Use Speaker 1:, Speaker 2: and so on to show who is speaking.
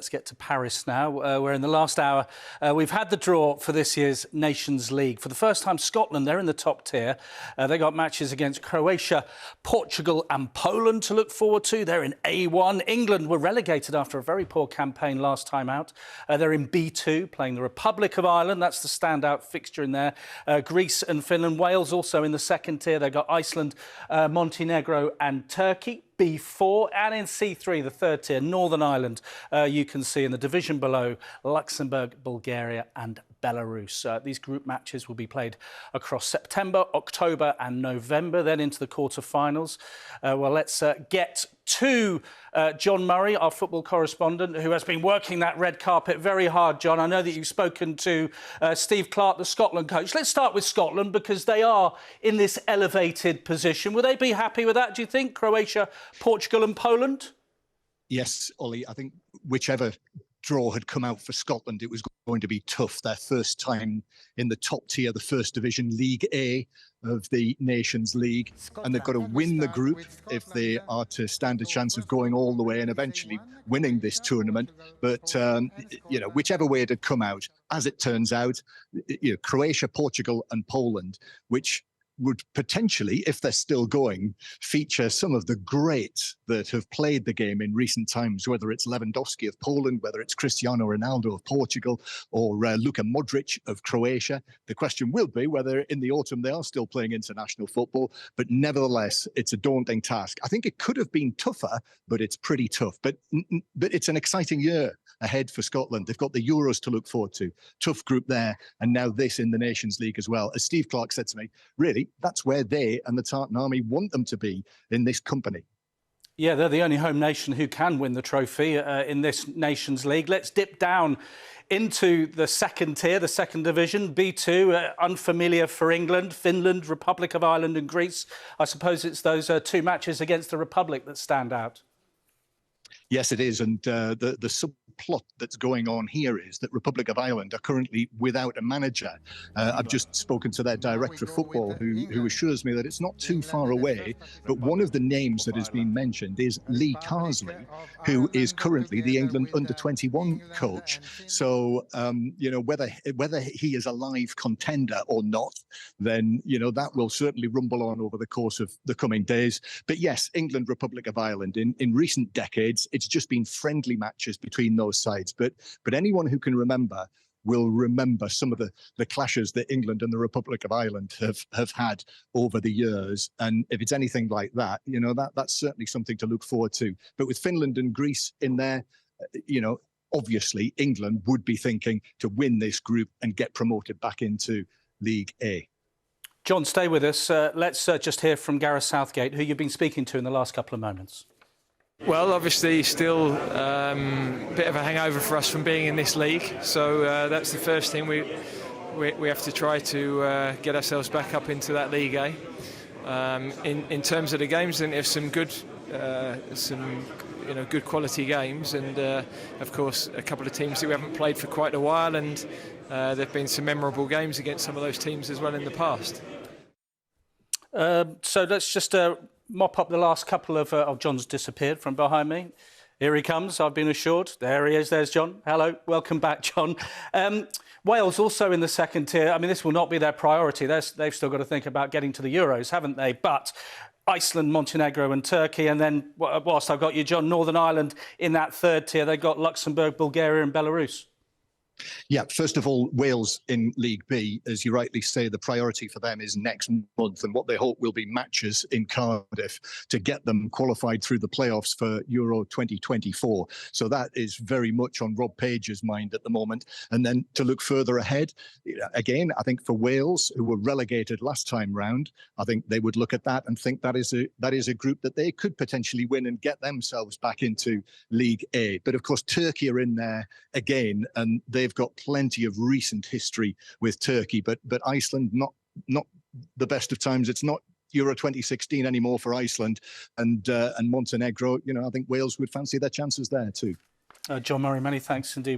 Speaker 1: Let's get to Paris now. We're in the last hour. We've had the draw for this year's Nations League. For the first time, Scotland, they're in the top tier. They got matches against Croatia, Portugal and Poland to look forward to. They're in A1. England were relegated after a very poor campaign last time out. They're in B2, playing the Republic of Ireland. That's the standout fixture in there. Greece and Finland. Wales also in the second tier. They've got Iceland, Montenegro and Turkey. B4, and in C3, the third tier, Northern Ireland, you can see in the division below, Luxembourg, Bulgaria and Belarus. These group matches will be played across September, October and November, then into the quarter-finals. Well, let's get to John Murray, our football correspondent, who has been working that red carpet very hard. John, I know that you've spoken to Steve Clarke, the Scotland coach. Let's start with Scotland, because they are in this elevated position. Will they be happy with that, do you think? Croatia, Portugal and Poland?
Speaker 2: Yes, Ollie, I think whichever draw had come out for Scotland, it was going to be tough. Their first time in the top tier, the First Division, League A of the Nations League, and they've got to win the group if they are to stand a chance of going all the way and eventually winning this tournament. But whichever way it had come out, as it turns out, Croatia, Portugal and Poland, which would potentially, if they're still going, feature some of the greats that have played the game in recent times, whether it's Lewandowski of Poland, whether it's Cristiano Ronaldo of Portugal, or Luka Modric of Croatia. The question will be whether in the autumn they are still playing international football, but nevertheless, it's a daunting task. I think it could have been tougher, but it's pretty tough. But it's an exciting year ahead for Scotland. They've got the Euros to look forward to. Tough group there, and now this in the Nations League as well. As Steve Clarke said to me, really, that's where they and the Tartan Army want them to be in this company.
Speaker 1: Yeah, they're the only home nation who can win the trophy in this Nations League. Let's dip down into the second tier, the second division, B2, unfamiliar for England, Finland, Republic of Ireland and Greece. I suppose it's those two matches against the Republic that stand out.
Speaker 2: Yes, it is. And the subplot that's going on here is that Republic of Ireland are currently without a manager. I've just spoken to their director of football, who assures me that it's not too far away. But one of the names that has been mentioned is Lee Carsley, who is currently the England under-21 coach. So, whether he is a live contender or not, then, that will certainly rumble on over the course of the coming days. But yes, England, Republic of Ireland, in recent decades, it's just been friendly matches between those sides. But anyone who can remember will remember some of the clashes that England and the Republic of Ireland have had over the years. And if it's anything like that, that's certainly something to look forward to. But with Finland and Greece in there, obviously England would be thinking to win this group and get promoted back into League A.
Speaker 1: John, stay with us. Let's just hear from Gareth Southgate, who you've been speaking to in the last couple of moments.
Speaker 3: Well, obviously still a bit of a hangover for us from being in this league, so that's the first thing we have to try to get ourselves back up into that League A. In terms of the games, then there's some good good quality games, and of course a couple of teams that we haven't played for quite a while, and there've been some memorable games against some of those teams as well in the past.
Speaker 1: So let's just mop up the last couple of John's disappeared from behind me. Here he comes, I've been assured. There he is, there's John. Hello, welcome back, John. Wales also in the second tier. I mean, this will not be their priority. They've still got to think about getting to the Euros, haven't they? But Iceland, Montenegro and Turkey, and then, whilst I've got you, John, Northern Ireland in that third tier, they've got Luxembourg, Bulgaria and Belarus.
Speaker 2: Yeah, first of all, Wales in League B, as you rightly say, the priority for them is next month, and what they hope will be matches in Cardiff to get them qualified through the playoffs for Euro 2024. So that is very much on Rob Page's mind at the moment. And then to look further ahead, again, I think for Wales, who were relegated last time round, I think they would look at that and think that is a group that they could potentially win and get themselves back into League A. But of course, Turkey are in there again, and they've got plenty of recent history with Turkey, but Iceland not the best of times. It's not Euro 2016 anymore for Iceland, and Montenegro. I think Wales would fancy their chances there too.
Speaker 1: John Murray, many thanks indeed.